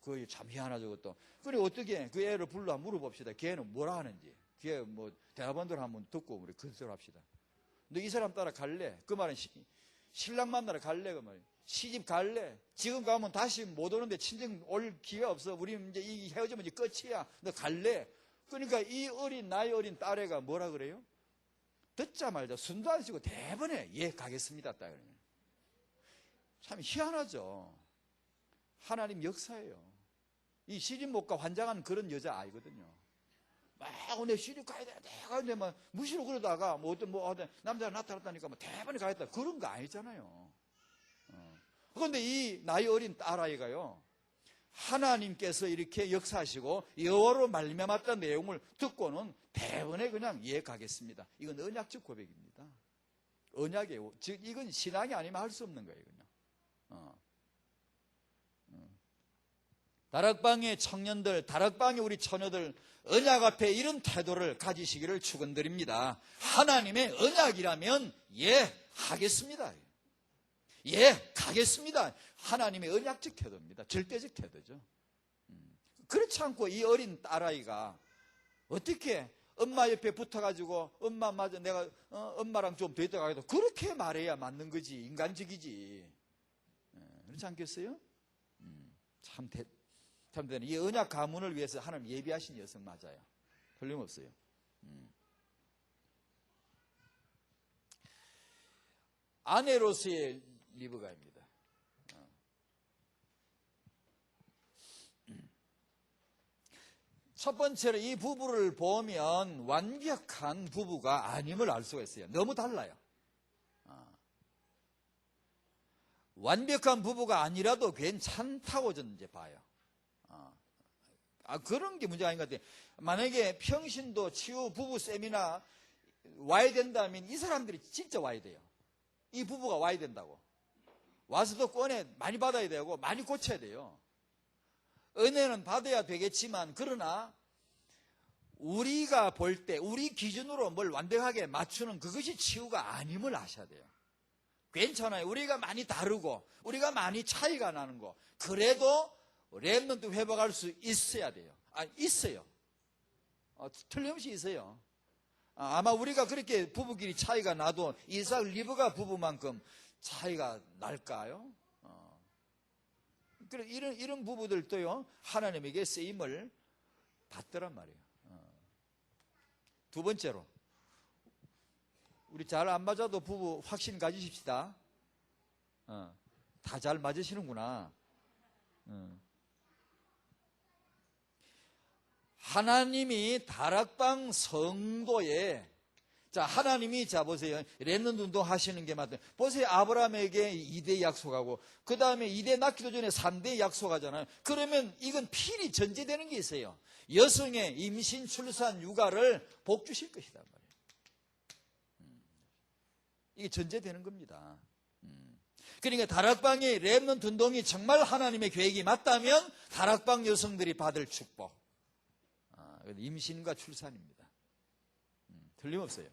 그거 참 희한하죠, 그것도. 그래 어떻게 그 애를 불러 물어봅시다. 걔는 뭐라 하는지. 걔 뭐 대화반들 한번 듣고 우리 건설합시다. 너 이 사람 따라 갈래? 그 말은 신랑 만나러 갈래? 그 말이에요. 시집 갈래? 지금 가면 다시 못 오는데 친정 올 기회가 없어. 우리 이제 이 헤어지면 이제 끝이야. 너 갈래? 그러니까 이 나이 어린 딸애가 뭐라 그래요? 듣자마자 순도 안 쓰고 대번에 예 가겠습니다. 딱 그래요. 참 희한하죠. 하나님 역사예요. 이 시집 못 가 환장한 그런 여자 아니거든요. 막 내 시집 가야 돼, 가야 돼, 막 무시로 그러다가 뭐 어떤 남자가 나타났다니까 뭐 대번에 가겠다 그런 거 아니잖아요. 그런데 이 나이 어린 딸아이가요, 하나님께서 이렇게 역사하시고 여호와로 말미암았던 내용을 듣고는 대번에 그냥 예 가겠습니다. 이건 언약적 고백입니다. 언약이에요. 즉 이건 신앙이 아니면 할 수 없는 거예요. 그냥. 다락방의 청년들, 다락방의 우리 처녀들 언약 앞에 이런 태도를 가지시기를 축원드립니다. 하나님의 언약이라면 예 하겠습니다. 예 가겠습니다. 하나님의 언약적 태도입니다. 절대적 태도죠. 그렇지 않고 이 어린 딸아이가 어떻게 엄마 옆에 붙어가지고 엄마 맞아 내가 엄마랑 좀 더 있다 가도 그렇게 말해야 맞는 거지. 인간적이지. 그렇지 않겠어요? 참 이 언약 가문을 위해서 하나님 예비하신 여성 맞아요. 틀림없어요. 아내로서의 리브가입니다. 첫 번째로 이 부부를 보면 완벽한 부부가 아님을 알 수가 있어요. 너무 달라요. 완벽한 부부가 아니라도 괜찮다고 저는 이제 봐요. 그런 게 문제가 아닌 것 같아요. 만약에 평신도 치유 부부 세미나 와야 된다면 이 사람들이 진짜 와야 돼요. 이 부부가 와야 된다고. 와서도 은혜 많이 받아야 되고 많이 고쳐야 돼요. 은혜는 받아야 되겠지만 그러나 우리가 볼 때 우리 기준으로 뭘 완벽하게 맞추는 그것이 치유가 아님을 아셔야 돼요. 괜찮아요. 우리가 많이 다르고 우리가 많이 차이가 나는 거 그래도 렘넌트 회복할 수 있어야 돼요. 있어요. 틀림없이 있어요. 아마 우리가 그렇게 부부끼리 차이가 나도 이삭 리브가 부부만큼 차이가 날까요? 그래 이런 부부들도요 하나님에게 쓰임을 받더란 말이에요. 두 번째로 우리 잘 안 맞아도 부부 확신 가지십시다. 다 잘 맞으시는구나. 하나님이 다락방 성도에 자 하나님이 자 보세요. 렘넌트 운동 하시는 게 맞아요. 보세요. 아브라함에게 2대 약속하고 그 다음에 2대 낳기도 전에 3대 약속하잖아요. 그러면 이건 필히 전제되는 게 있어요. 여성의 임신, 출산, 육아를 복 주실 것이란 말이에요. 이게 전제되는 겁니다. 그러니까 다락방의 렘넌트 운동이 정말 하나님의 계획이 맞다면 다락방 여성들이 받을 축복 임신과 출산입니다. 틀림없어요.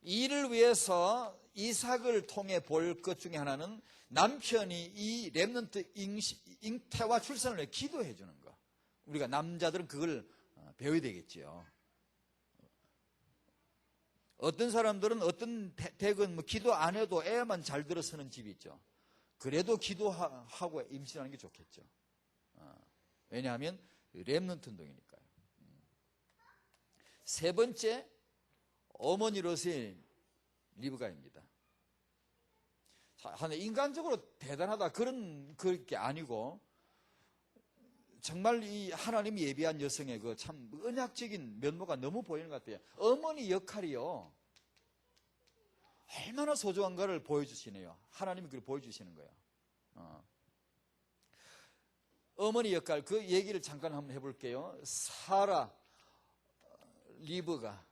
이를 위해서 이삭을 통해 볼 것 중에 하나는 남편이 이 렘넌트 잉태와 출산을 위해 기도해 주는 거. 우리가 남자들은 그걸 배워야 되겠죠. 어떤 사람들은 어떤 댁은 뭐 기도 안 해도 애만 잘 들어서는 집이 있죠. 그래도 기도하고 임신하는 게 좋겠죠. 왜냐하면 렘넌트 운동이니까요. 세 번째, 어머니로서의 리브가입니다. 인간적으로 대단하다 그런 게 아니고 정말 이 하나님이 예비한 여성의 그 참 언약적인 면모가 너무 보이는 것 같아요. 어머니 역할이요. 얼마나 소중한가를 보여주시네요. 하나님이 그걸 보여주시는 거예요. 어머니 역할 그 얘기를 잠깐 한번 해볼게요. 사라 리브가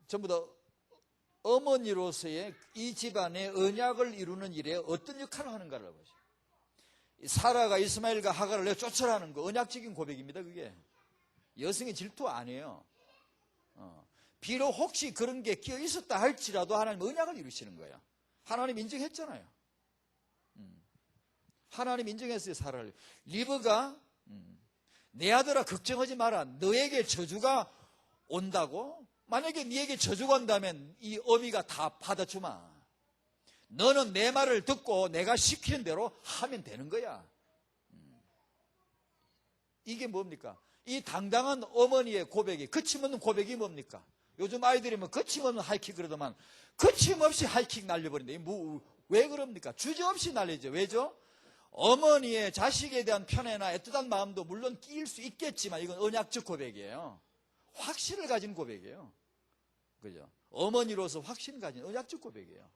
전부 다 어머니로서의 이 집안의 언약을 이루는 일에 어떤 역할을 하는가를 보죠. 사라가 이스마엘과 하갈을 내 쫓으라는 거 언약적인 고백입니다. 그게 여성의 질투 아니에요. 비록 혹시 그런 게 끼어 있었다 할지라도 하나님 언약을 이루시는 거예요. 하나님 인정했잖아요. 하나님 인정했어요. 사라를. 리브가 내 아들아 걱정하지 마라. 너에게 저주가 온다고? 만약에 네에게 저주가 온다면 이 어미가 다 받아주마. 너는 내 말을 듣고 내가 시키는 대로 하면 되는 거야. 이게 뭡니까? 이 당당한 어머니의 고백이 거침없는 고백이 뭡니까? 요즘 아이들이 뭐 거침없는 하이킥 그러더만 거침없이 하이킥 날려버린다. 왜 그럽니까? 주저없이 날리죠. 왜죠? 어머니의 자식에 대한 편애나 애틋한 마음도 물론 끼일 수 있겠지만 이건 언약적 고백이에요. 확신을 가진 고백이에요. 그죠? 어머니로서 확신을 가진 언약적 고백이에요.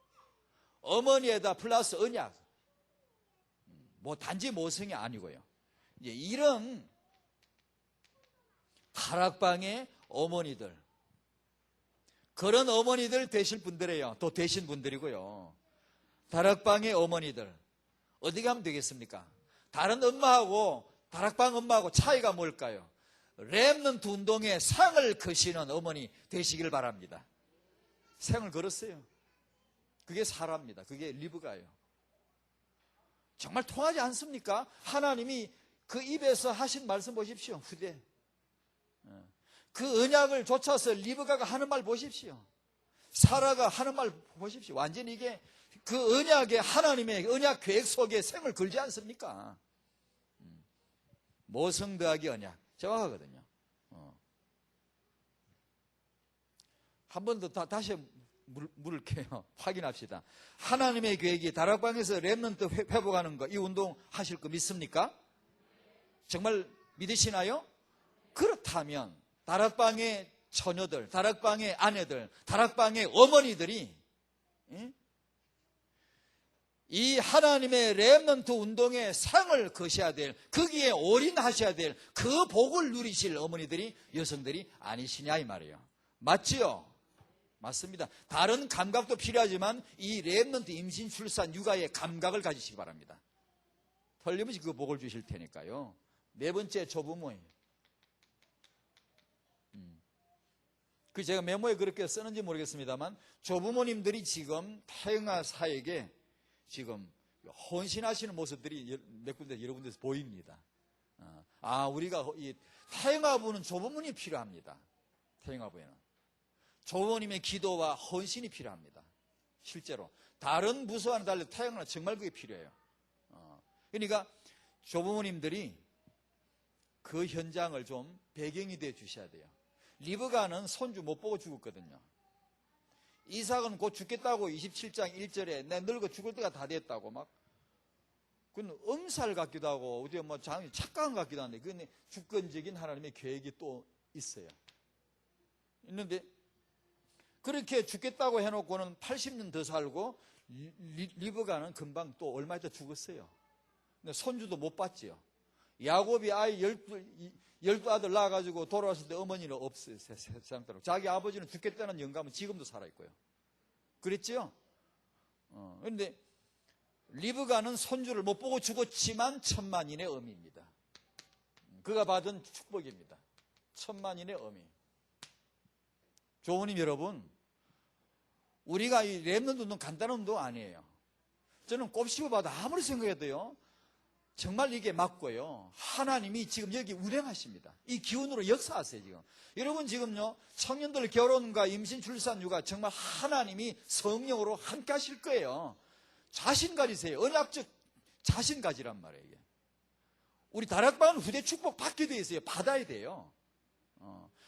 어머니에다 플러스 언약. 뭐 단지 모성이 아니고요. 이제 이런 다락방의 어머니들, 그런 어머니들 되실 분들이에요. 또 되신 분들이고요. 다락방의 어머니들 어디 가면 되겠습니까? 다른 엄마하고 다락방 엄마하고 차이가 뭘까요? 렘넌트 운동에 상을 거시는 어머니 되시길 바랍니다. 상을 걸었어요. 그게 사라입니다. 그게 리브가예요. 정말 통하지 않습니까? 하나님이 그 입에서 하신 말씀 보십시오. 후대. 그 언약을 좇아서 리브가가 하는 말 보십시오. 사라가 하는 말 보십시오. 완전히 이게 그 언약의 하나님의 언약 계획 속에 생을 걸지 않습니까? 모성 더하기 언약. 정확하거든요. 한 번 더 다시 물을게요. 확인합시다. 하나님의 계획이 다락방에서 렘넌트 회복하는 거, 이 운동 하실 거 믿습니까? 정말 믿으시나요? 그렇다면 다락방의 처녀들, 다락방의 아내들, 다락방의 어머니들이 이 하나님의 렘넌트 운동의 상을 거셔야 될, 거기에 올인하셔야 될 그 복을 누리실 어머니들이, 여성들이 아니시냐 이 말이에요. 맞지요? 맞습니다. 다른 감각도 필요하지만 이 렘넌트 임신, 출산, 육아의 감각을 가지시기 바랍니다. 틀림없이 그 복을 주실 테니까요. 네 번째, 조부모님. 그 제가 메모에 그렇게 쓰는지 모르겠습니다만 조부모님들이 지금 태영아 사에게 지금 헌신하시는 모습들이 몇 군데 여러 군데서 보입니다. 우리가 이 태영아부는 조부모님이 필요합니다. 태영아부에는 조부모님의 기도와 헌신이 필요합니다. 실제로 다른 부서와는 달리 태영아는 정말 그게 필요해요. 그러니까 조부모님들이 그 현장을 좀 배경이 돼 주셔야 돼요. 리브가는 손주 못 보고 죽었거든요. 이삭은 곧 죽겠다고 27장 1절에 내 늙어 죽을 때가 다 됐다고 막, 그건 엄살 같기도 하고 어디 뭐 착각 같기도 한데 그건 주권적인 하나님의 계획이 또 있어요. 있는데 그렇게 죽겠다고 해놓고는 80년 더 살고 리브가는 금방 또 얼마 있다 죽었어요. 근데 손주도 못 봤지요. 야곱이 아이 12아들 낳아가지고 돌아왔을 때 어머니는 없어요. 세상 따로. 자기 아버지는 죽겠다는 영감은 지금도 살아있고요. 그랬죠? 그런데 리브가는 손주를 못 보고 죽었지만 천만인의 어미입니다. 그가 받은 축복입니다. 천만인의 어미. 조부님 여러분, 우리가 이 렘넌트 운동 간단한 운동 아니에요. 저는 꼽씹어봐도 아무리 생각해도요, 정말 이게 맞고요. 하나님이 지금 여기 운행하십니다. 이 기운으로 역사하세요, 지금. 여러분 지금요, 청년들 결혼과 임신, 출산, 육아 정말 하나님이 성령으로 함께 하실 거예요. 자신 가지세요. 언약적 자신 가지란 말이에요, 이게. 우리 다락방은 후대 축복 받게 돼 있어요. 받아야 돼요.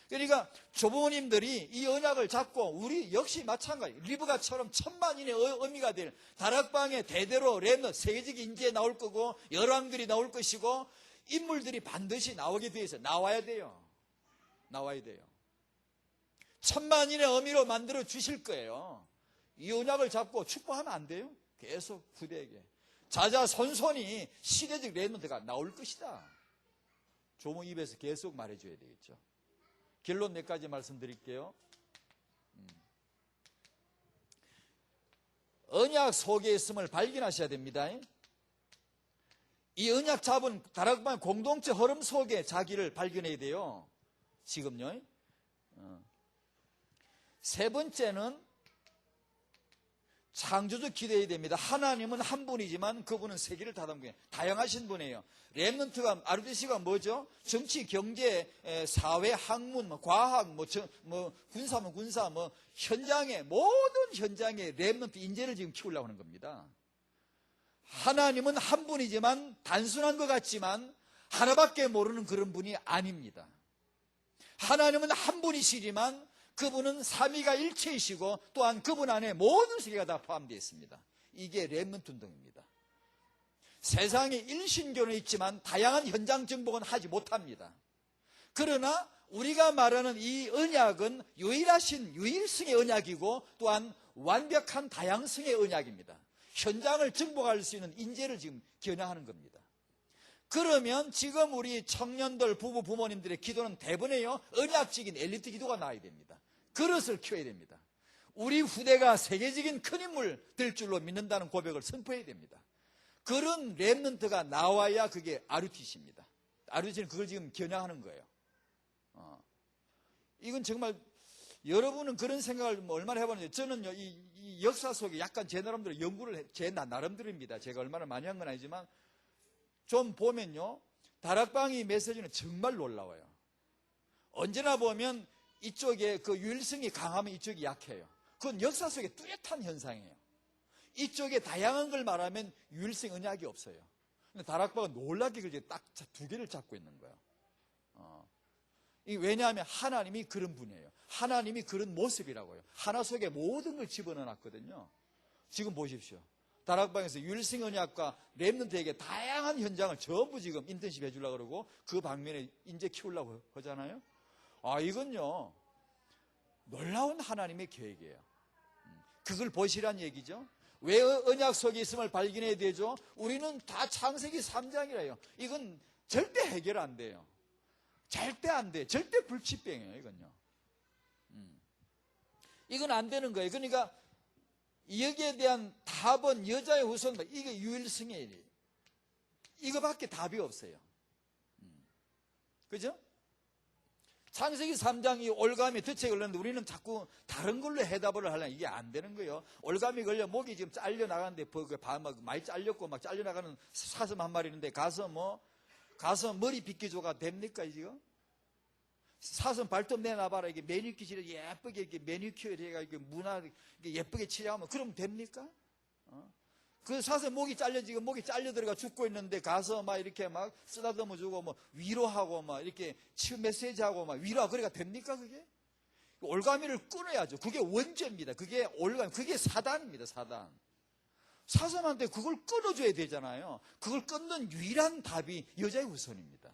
그러니까 조부모님들이 이 언약을 잡고 우리 역시 마찬가지 리브가처럼 천만인의 의미가 될 다락방에 대대로 렘넌트 세계적 인재 나올 거고 열왕들이 나올 것이고 인물들이 반드시 나오게 돼 있어요. 나와야 돼요. 나와야 돼요. 천만인의 의미로 만들어 주실 거예요. 이 언약을 잡고 축복하면 안 돼요. 계속 후대에게 자자손손이 시대적 렘넌트가 나올 것이다. 조모 입에서 계속 말해줘야 되겠죠. 결론 몇 가지 말씀드릴게요. 언약 속에 있음을 발견하셔야 됩니다. 이 언약 잡은 다락방 공동체 흐름 속에 자기를 발견해야 돼요. 지금요. 세 번째는 창조적 기도해야 됩니다. 하나님은 한 분이지만 그분은 세계를 다담고 다양하신 분이에요. 렘넌트가 아르데시가 뭐죠? 정치, 경제, 사회, 학문, 과학, 군사면 군사, 현장에 모든 현장에 렘넌트 인재를 지금 키우려고 하는 겁니다. 하나님은 한 분이지만 단순한 것 같지만 하나밖에 모르는 그런 분이 아닙니다. 하나님은 한 분이시지만 그분은 삼위가 일체이시고 또한 그분 안에 모든 세계가 다 포함되어 있습니다. 이게 렘넌트 운동입니다. 세상에 일신교는 있지만 다양한 현장 정복은 하지 못합니다. 그러나 우리가 말하는 이 언약은 유일하신 유일성의 언약이고 또한 완벽한 다양성의 언약입니다. 현장을 정복할 수 있는 인재를 지금 겨냥하는 겁니다. 그러면 지금 우리 청년들, 부모님들의 기도는 대부분에요, 언약적인 엘리트 기도가 나와야 됩니다. 그릇을 키워야 됩니다. 우리 후대가 세계적인 큰 인물 될 줄로 믿는다는 고백을 선포해야 됩니다. 그런 렘넌트가 나와야 그게 RUTC입니다. RUTC는 그걸 지금 겨냥하는 거예요. 이건 정말 여러분은 그런 생각을 얼마나 해봤는지, 저는요, 이 역사 속에 약간 제 나름대로 연구를 제 나름대로입니다. 제가 얼마나 많이 한 건 아니지만 좀 보면요, 다락방의 메시지는 정말 놀라워요. 언제나 보면 이쪽에 그 유일성이 강하면 이쪽이 약해요. 그건 역사 속에 뚜렷한 현상이에요. 이쪽에 다양한 걸 말하면 유일성 언약이 없어요. 근데 다락방은 놀랍게 딱 두 개를 잡고 있는 거예요. 왜냐하면 하나님이 그런 분이에요. 하나님이 그런 모습이라고요. 하나 속에 모든 걸 집어넣어놨거든요. 지금 보십시오. 다락방에서 유일성 언약과 렘넌트에게 다양한 현장을 전부 지금 인턴십 해주려고 그러고 그 방면에 인재 키우려고 하잖아요. 이건요, 놀라운 하나님의 계획이에요. 그걸 보시란 얘기죠. 왜 언약 속에 있음을 발견해야 되죠? 우리는 다 창세기 3장이라요. 이건 절대 해결 안 돼요. 절대 안 돼. 절대 불치병이에요, 이건요. 이건 안 되는 거예요. 그러니까 여기에 대한 답은 여자의 후손, 이게 유일성이에요. 이거밖에 답이 없어요. 그죠? 창세기 3장이 올감이 덫에 걸렸는데 우리는 자꾸 다른 걸로 해답을 하려면 이게 안 되는 거예요. 올감이 걸려 목이 지금 잘려나가는데 많이 잘렸고 막 잘려나가는 사슴 한 마리 있는데 가서 머리 빗기조가 됩니까 지금? 사슴 발톱 내놔봐라. 이게 매니큐어를 예쁘게 이렇게 매니큐어를 해가지고 예쁘게 칠하면 그럼 됩니까? 그 사슴 목이 잘려 들어가 죽고 있는데 가서 막 이렇게 막 쓰다듬어 주고 뭐 위로하고 막 이렇게 치유 메시지하고 막 위로하고 그래가 됩니까 그게? 올가미를 끊어야죠. 그게 원죄입니다. 그게 올가미, 그게 사단입니다. 사단. 사슴한테 그걸 끊어줘야 되잖아요. 그걸 끊는 유일한 답이 여자의 후손입니다.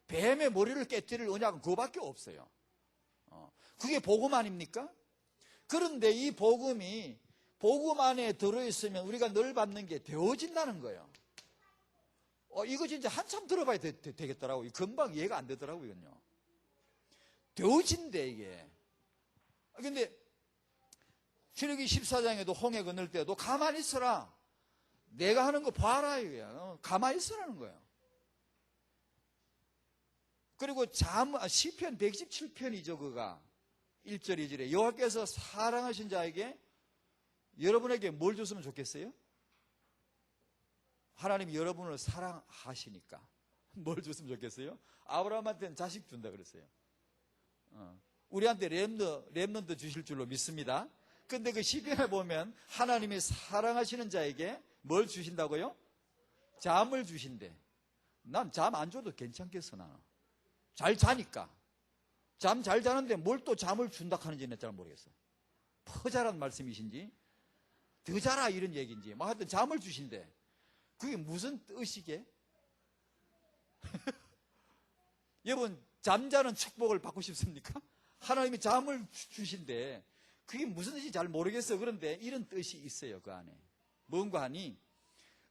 뱀의 머리를 깨뜨릴 언약은 그거밖에 없어요. 그게 복음 아닙니까? 그런데 이 복음이 복음 안에 들어있으면 우리가 늘 받는 게 되어진다는 거예요. 이거 진짜 한참 들어봐야 되겠더라고요. 금방 이해가 안 되더라고요, 이건요. 되어진대, 이게. 근데 출애굽기 14장에도 홍해 건널 때도 가만히 있어라. 내가 하는 거 봐라, 이거야. 가만히 있으라는 거예요. 그리고 시편 117편이죠, 그가. 1절, 2절에 여호와께서 사랑하신 자에게 여러분에게 뭘 줬으면 좋겠어요? 하나님이 여러분을 사랑하시니까 뭘 줬으면 좋겠어요? 아브라함한테는 자식 준다 그랬어요. 우리한테 렘넌트 주실 줄로 믿습니다. 근데 그 시편에 보면 하나님이 사랑하시는 자에게 뭘 주신다고요? 잠을 주신대. 난 잠 안 줘도 괜찮겠어, 나는. 잘 자니까. 잠 잘 자는데 뭘 또 잠을 준다 하는지 잘 모르겠어. 퍼자란 말씀이신지 더 자라 이런 얘기인지 뭐 하여튼 잠을 주신대. 그게 무슨 뜻이게? 여러분 잠자는 축복을 받고 싶습니까? 하나님이 잠을 주신대. 그게 무슨 뜻인지 잘 모르겠어요. 그런데 이런 뜻이 있어요. 그 안에 뭔가 하니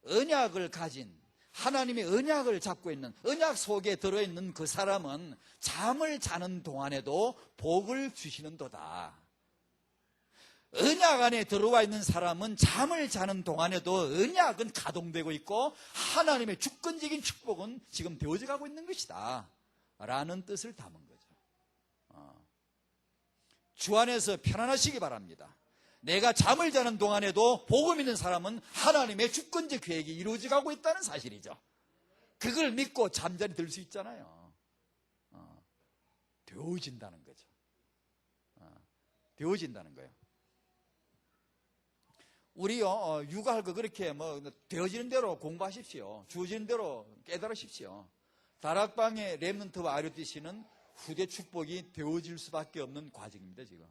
언약을 가진 하나님의 언약을 잡고 있는 언약 속에 들어있는 그 사람은 잠을 자는 동안에도 복을 주시는도다. 언약 안에 들어와 있는 사람은 잠을 자는 동안에도 언약은 가동되고 있고 하나님의 주권적인 축복은 지금 되어져 가고 있는 것이다 라는 뜻을 담은 거죠. 주 안에서 편안하시기 바랍니다. 내가 잠을 자는 동안에도 복음 있는 사람은 하나님의 주권적 계획이 이루어져 가고 있다는 사실이죠. 그걸 믿고 잠자리 들 수 있잖아요. 되어진다는 거죠. 되어진다는 거예요. 우리요, 육아할 거 그렇게 되어지는 대로 공부하십시오. 주어지는 대로 깨달으십시오. 다락방의 렘넌트와 아르티시는 후대 축복이 되어질 수밖에 없는 과정입니다, 지금.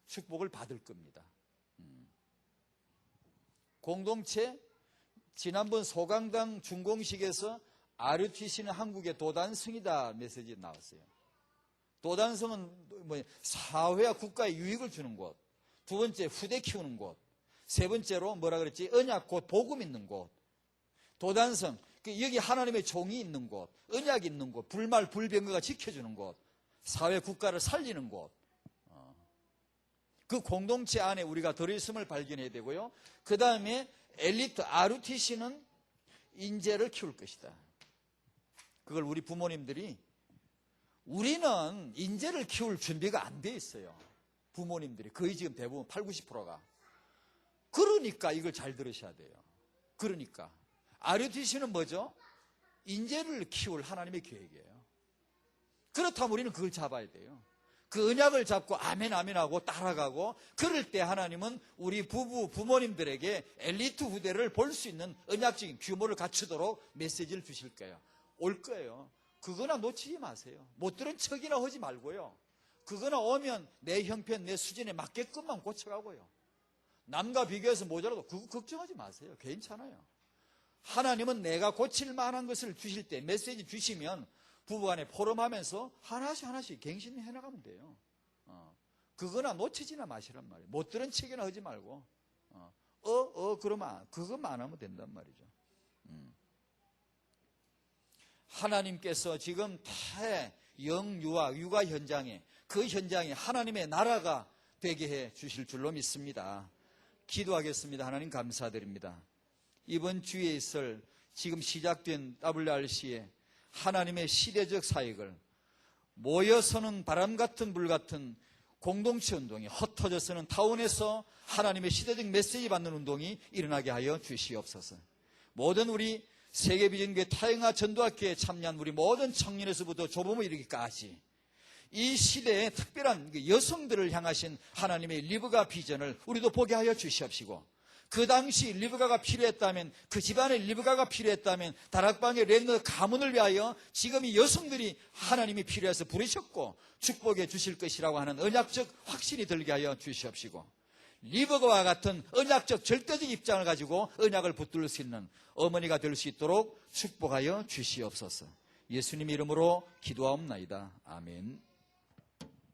축복을 받을 겁니다. 공동체, 지난번 소강당 준공식에서 아르티시는 한국의 도단성이다 메시지 나왔어요. 도단성은 사회와 국가에 유익을 주는 곳. 두 번째, 후대 키우는 곳. 세 번째로 뭐라 그랬지? 언약 곧 복음 있는 곳. 도단성, 여기 하나님의 종이 있는 곳, 언약이 있는 곳, 불말 불병거가 지켜주는 곳, 사회 국가를 살리는 곳. 그 공동체 안에 우리가 들어있음을 발견해야 되고요. 그 다음에 엘리트 RTC는 인재를 키울 것이다. 그걸 우리 부모님들이 우리는 인재를 키울 준비가 안 돼 있어요. 부모님들이 거의 지금 대부분 80, 90%가. 그러니까 이걸 잘 들으셔야 돼요. 그러니까 RTC는 뭐죠? 인재를 키울 하나님의 계획이에요. 그렇다면 우리는 그걸 잡아야 돼요. 그 언약을 잡고 아멘 아멘 하고 따라가고 그럴 때 하나님은 우리 부모님들에게 엘리트 후대를 볼 수 있는 언약적인 규모를 갖추도록 메시지를 주실 거예요. 올 거예요. 그거나 놓치지 마세요. 못 들은 척이나 하지 말고요. 그거나 오면 내 형편, 내 수준에 맞게끔만 고쳐가고요. 남과 비교해서 모자라도 그거 걱정하지 마세요. 괜찮아요. 하나님은 내가 고칠 만한 것을 주실 때 메시지 주시면 부부간에 포럼하면서 하나씩 갱신해 나가면 돼요. 그거나 놓치지나 마시란 말이에요. 못 들은 척이나 하지 말고 그러면 그것만 안 하면 된단 말이죠. 하나님께서 지금 대영유아 육아 현장에 그 현장이 하나님의 나라가 되게 해 주실 줄로 믿습니다. 기도하겠습니다. 하나님 감사드립니다. 이번 주에 있을 지금 시작된 WRC의 하나님의 시대적 사역을 모여서는 바람 같은 불 같은 공동체 운동이 흩어져서는 타운에서 하나님의 시대적 메시지 받는 운동이 일어나게 하여 주시옵소서. 모든 우리 세계비전교회 타영아 전도학교에 참여한 우리 모든 청년에서부터 조범을 이루기까지 이 시대에 특별한 여성들을 향하신 하나님의 리브가 비전을 우리도 보게 하여 주시옵시고, 그 당시 리브가가 필요했다면, 그 집안에 리브가가 필요했다면 다락방의 랜더 가문을 위하여 지금 이 여성들이 하나님이 필요해서 부르셨고 축복해 주실 것이라고 하는 언약적 확신이 들게 하여 주시옵시고, 리브가와 같은 언약적 절대적 입장을 가지고 언약을 붙들 수 있는 어머니가 될 수 있도록 축복하여 주시옵소서. 예수님 이름으로 기도하옵나이다. 아멘.